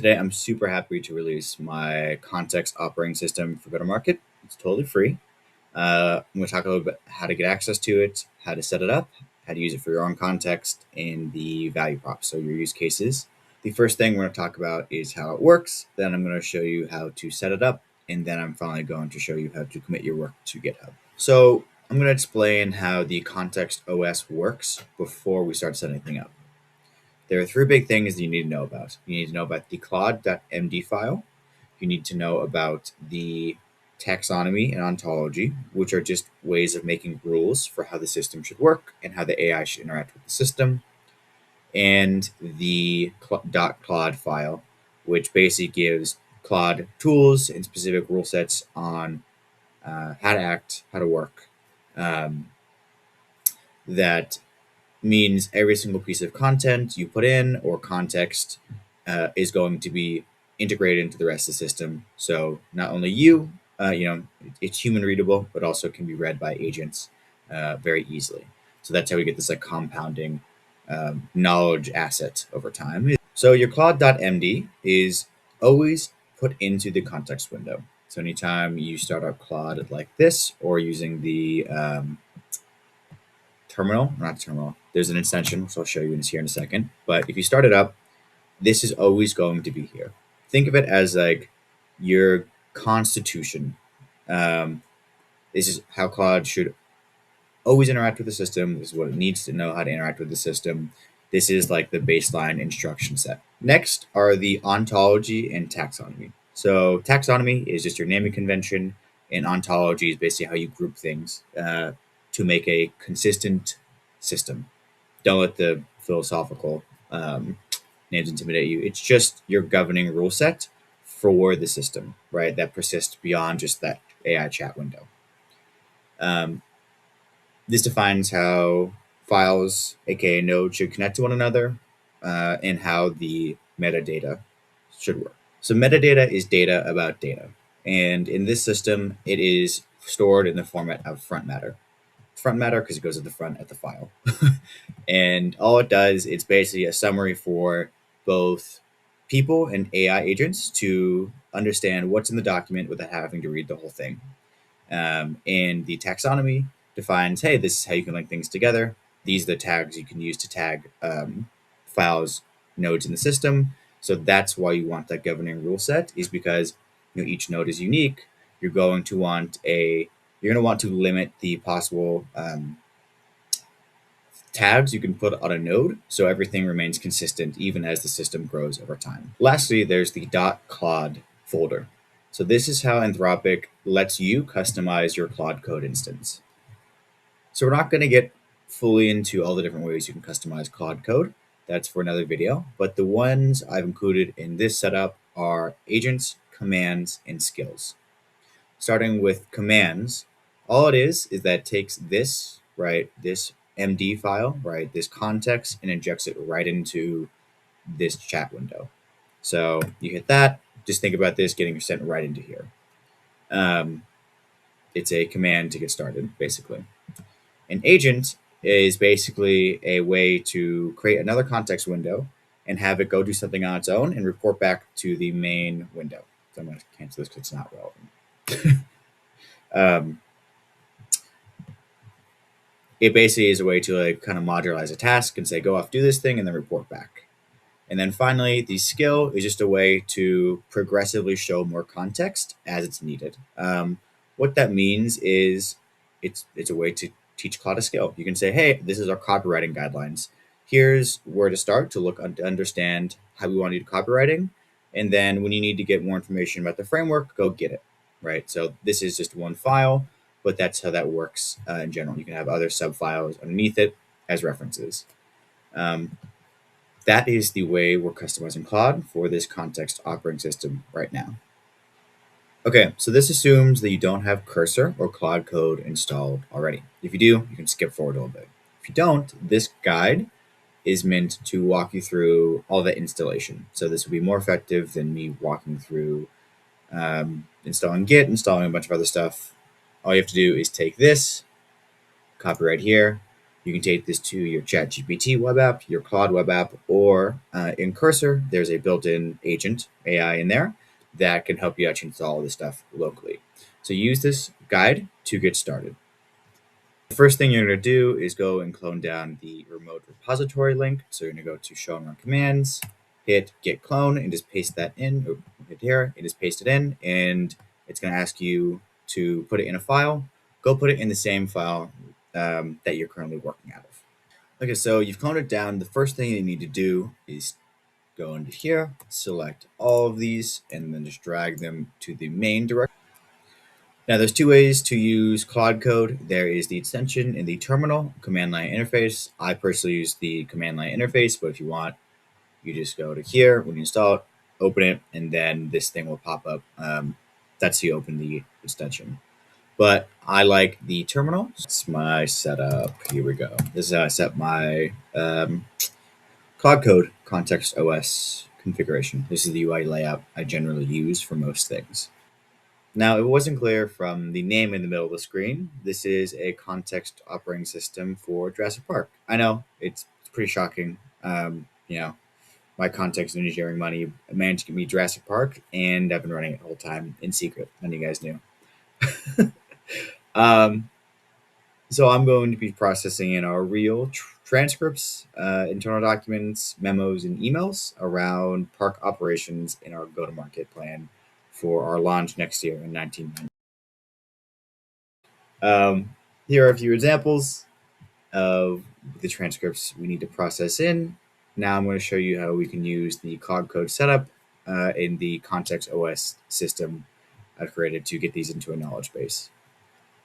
Today, I'm super happy to release my context operating system for go-to-market. It's totally free. I'm going to talk a little bit how to get access to it, how to set it up, how to use it for your own context, and the value props, so your use cases. The first thing we're going to talk about is how it works. Then I'm going to show you how to set it up, and then I'm finally going to show you how to commit your work to GitHub. So I'm going to explain how the context OS works before we start setting anything up. There are three big things that you need to know about. You need to know about the Claude.md file. You need to know about the taxonomy and ontology, which are just ways of making rules for how the system should work and how the AI should interact with the system. And the .claude file, which basically gives Claude tools and specific rule sets on how to act, how to work. That means every single piece of content you put in or context is going to be integrated into the rest of the system. So not only it's human readable, but also can be read by agents very easily. So that's how we get this like compounding knowledge asset over time. So your Claude.md is always put into the context window. So anytime you start up Claude like this, or using the terminal, there's an extension, which I'll show you here in a second. But if you start it up, this is always going to be here. Think of it as like your constitution. This is how Claude should always interact with the system. This is what it needs to know how to interact with the system. This is like the baseline instruction set. Next are the ontology and taxonomy. So taxonomy is just your naming convention, and ontology is basically how you group things to make a consistent system. Don't let the philosophical names intimidate you. It's just your governing rule set for the system, right? That persists beyond just that AI chat window. This defines how files, aka nodes, should connect to one another, and how the metadata should work. So metadata is data about data. And in this system, it is stored in the format of front matter. Front matter because it goes at the front at the file. And all it does, it's basically a summary for both people and AI agents to understand what's in the document without having to read the whole thing. And the taxonomy defines, hey, this is how you can link things together. These are the tags you can use to tag files, nodes in the system. So that's why you want that governing rule set, is because each node is unique. You're going to want to limit the possible tabs you can put on a node, so everything remains consistent even as the system grows over time. Lastly, there's the .claude folder. So this is how Anthropic lets you customize your Claude Code instance. So we're not going to get fully into all the different ways you can customize Claude Code. That's for another video. But the ones I've included in this setup are agents, commands, and skills. Starting with commands, all it is that it takes this, right, this MD file, right, this context, and injects it right into this chat window. So you hit that, just think about this getting sent right into here. It's a command to get started, basically. An agent is basically a way to create another context window and have it go do something on its own and report back to the main window. So I'm going to cancel this because it's not relevant. It basically is a way to like kind of modularize a task and say, go off, do this thing, and then report back. And then finally, the skill is just a way to progressively show more context as it's needed. What that means is it's a way to teach Claude a skill. You can say, hey, this is our copywriting guidelines. Here's where to start to understand how we want to do copywriting. And then when you need to get more information about the framework, go get it, right? So this is just one file, but that's how that works in general. You can have other subfiles underneath it as references. That is the way we're customizing Claude for this context operating system right now. Okay, so this assumes that you don't have Cursor or Claude Code installed already. If you do, you can skip forward a little bit. If you don't, this guide is meant to walk you through all the installation. So this will be more effective than me walking through installing Git, installing a bunch of other stuff. All you have to do is take this, copy right here, You can take this to your ChatGPT web app, your Claude web app, or in Cursor, there's a built-in agent AI in there that can help you actually install all this stuff locally. So use this guide to get started. The first thing you're going to do is go and clone down the remote repository link. So you're going to go to show and run commands, hit get clone, and just paste that in. Hit here, and just paste it in, and it's going to ask you to put it in a file. Go put it in the same file that you're currently working out of. Okay, so you've cloned it down. The first thing you need to do is go into here, select all of these, and then just drag them to the main directory. Now, there's two ways to use Claude Code. There is the extension in the terminal command line interface. I personally use the command line interface, but if you want, you just go to here when you install it, open it, and then this thing will pop up. That's how you open the extension. But I like the terminal. It's my setup. Here we go. This is how I set my Claude Code Context OS configuration. This is the UI layout I generally use for most things. Now, it wasn't clear from the name in the middle of the screen. This is a context operating system for Jurassic Park. I know it's pretty shocking. My context engineering money managed to get me Jurassic Park, and I've been running it the whole time in secret. None of you guys knew. So I'm going to be processing in our real transcripts, internal documents, memos, and emails around park operations in our go-to-market plan for our launch next year in 1990. Here are a few examples of the transcripts we need to process in. Now I'm going to show you how we can use the Claude Code Setup in the Context OS system I've created to get these into a knowledge base.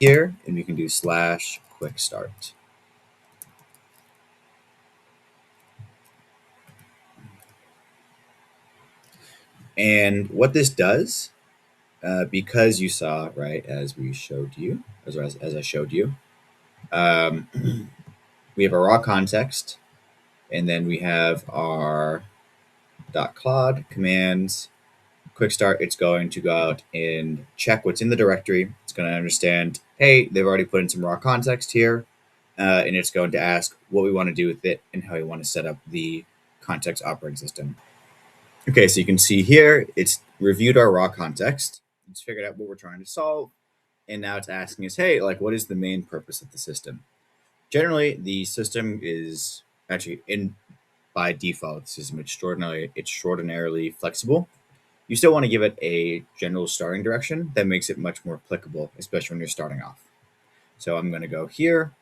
Here, and we can do /Quickstart. And what this does, because you saw, right, as we showed you, as I showed you, we have a raw context, and then we have our .claude commands. Quick start, it's going to go out and check what's in the directory. It's going to understand, hey, they've already put in some raw context here, and it's going to ask what we want to do with it and how we want to set up the context operating system. Okay, so you can see here, it's reviewed our raw context. It's figured out what we're trying to solve. And now it's asking us, hey, like, what is the main purpose of the system? Generally, the system is actually by default, the system extraordinarily flexible. You still want to give it a general starting direction that makes it much more applicable, especially when you're starting off. So I'm going to go here,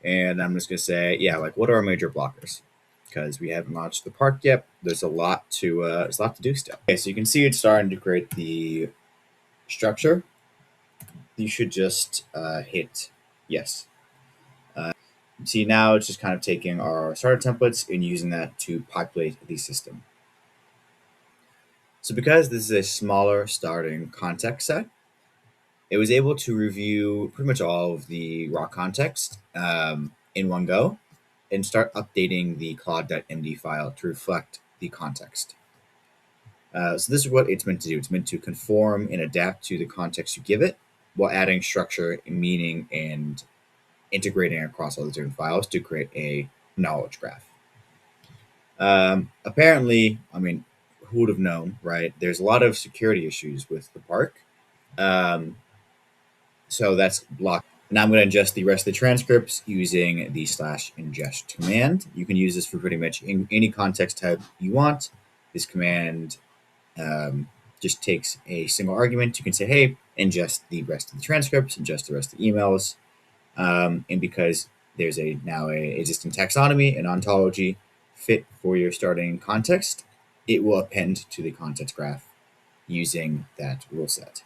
and I'm just going to say, yeah, like, what are our major blockers? Because we haven't launched the park yet. There's a lot to do still. Okay, so you can see it's starting to create the structure. You should just hit yes. See, now it's just kind of taking our starter templates and using that to populate the system. So because this is a smaller starting context set, it was able to review pretty much all of the raw context in one go and start updating the claude.md file to reflect the context. So this is what it's meant to do. It's meant to conform and adapt to the context you give it while adding structure, meaning, and integrating across all the different files to create a knowledge graph. Apparently, I mean, who would have known, right? There's a lot of security issues with the park. So that's blocked. Now I'm going to ingest the rest of the transcripts using the /ingest command. You can use this for pretty much any context type you want. This command just takes a single argument. You can say, hey, ingest the rest of the transcripts, ingest the rest of the emails. And because there's now a existing taxonomy and ontology fit for your starting context, it will append to the context graph using that rule set.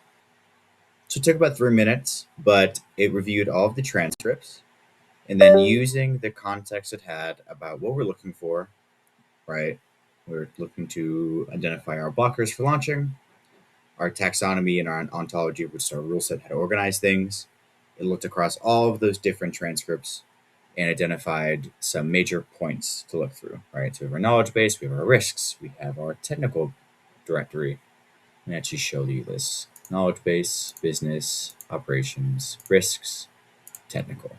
So it took about 3 minutes, but it reviewed all of the transcripts, and then using the context it had about what we're looking for, right? We're looking to identify our blockers for launching, our taxonomy and our ontology, which is our rule set, how to organize things. It looked across all of those different transcripts and identified some major points to look through, right? So we have our knowledge base, we have our risks, we have our technical directory. Let me actually show you this. Knowledge base, business, operations, risks, technical.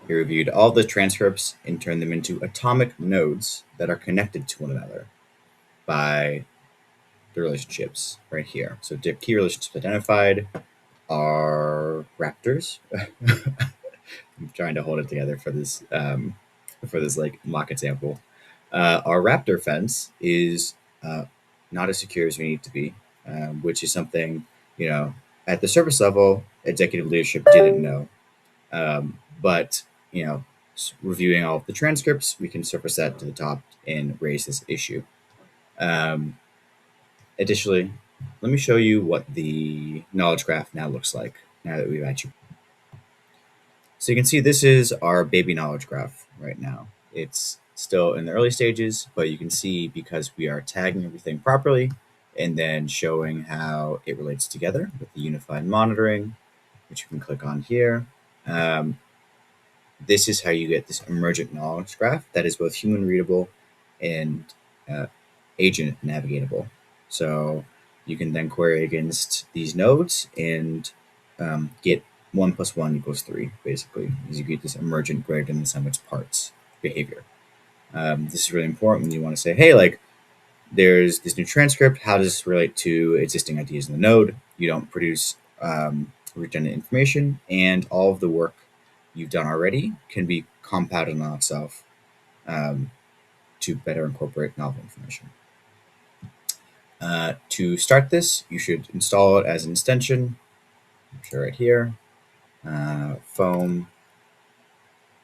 He reviewed all the transcripts and turned them into atomic nodes that are connected to one another by the relationships right here. So the key relationships identified are raptors. I'm trying to hold it together for this like mock example. Our raptor fence is not as secure as we need it to be, which is something, you know, at the surface level, executive leadership didn't know. But, you know, reviewing all of the transcripts, we can surface that to the top and raise this issue. Additionally, let me show you what the knowledge graph now looks like now that we've actually. So you can see this is our baby knowledge graph right now. It's still in the early stages, but you can see because we are tagging everything properly and then showing how it relates together with the unified monitoring, which you can click on here. This is how you get this emergent knowledge graph that is both human readable and agent navigatable. So you can then query against these nodes and get 1 + 1 = 3, basically, as you get this emergent greater than the sum of its parts behavior. This is really important when you want to say, hey, like, there's this new transcript. How does this relate to existing ideas in the node? You don't produce redundant information, and all of the work you've done already can be compounded on itself to better incorporate novel information. To start this, you should install it as an extension. I'm sure right here. Foam,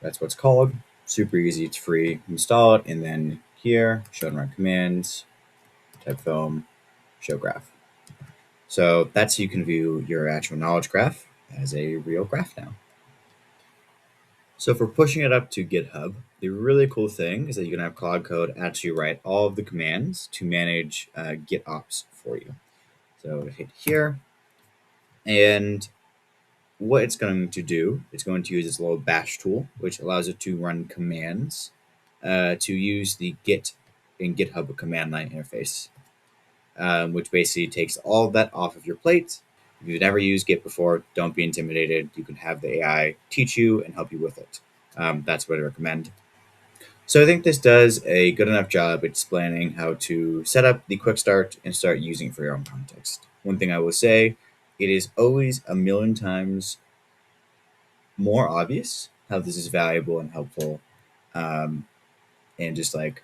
that's what it's called. Super easy, it's free. Install it, and then here, show and run commands, type foam, show graph. So that's how you can view your actual knowledge graph as a real graph now. So for pushing it up to GitHub, the really cool thing is that you can have Claude Code actually write all of the commands to manage GitOps for you. So hit here, and what it's going to do, it's going to use this little bash tool, which allows it to run commands to use the Git in GitHub command line interface, which basically takes all of that off of your plate. If you've never used Git before, don't be intimidated. You can have the AI teach you and help you with it. That's what I recommend. So I think this does a good enough job explaining how to set up the Quickstart and start using it for your own context. One thing I will say, it is always a million times more obvious how this is valuable and helpful, and just like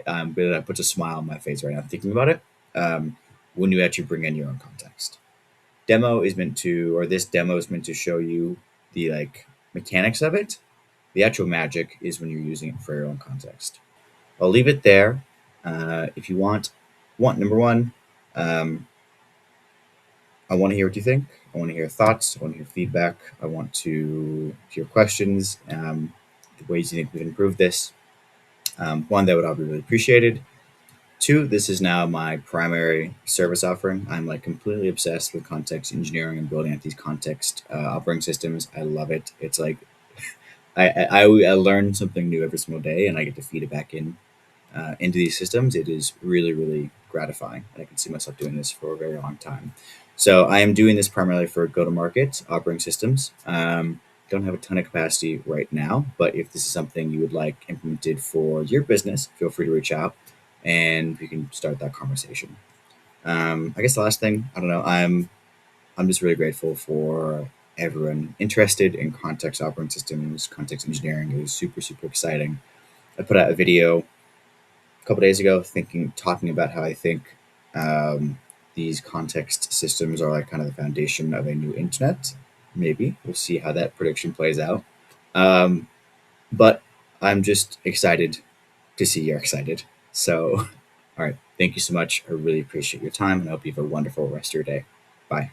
that puts a smile on my face right now thinking about it. When you actually bring in your own context, this demo is meant to show you the like mechanics of it. The actual magic is when you're using it for your own context. I'll leave it there. If you want number one, I want to hear what you think. I want to hear thoughts. I want to hear feedback. I want to hear questions, the ways you think we can improve this. One, that would all be really appreciated. Two, this is now my primary service offering. I'm like completely obsessed with context engineering and building out these context operating systems. I love it. It's like I learn something new every single day, and I get to feed it back into these systems. It is really, really gratifying. I can see myself doing this for a very long time. So I am doing this primarily for go-to-market operating systems. Don't have a ton of capacity right now, but if this is something you would like implemented for your business, feel free to reach out and we can start that conversation. I guess the last thing, I don't know, I'm just really grateful for everyone interested in context operating systems, context engineering. It was super, super exciting. I put out a video a couple days ago talking about how I think these context systems are like kind of the foundation of a new internet. Maybe we'll see how that prediction plays out. But I'm just excited to see you're excited. So, all right. Thank you so much. I really appreciate your time, and I hope you have a wonderful rest of your day. Bye.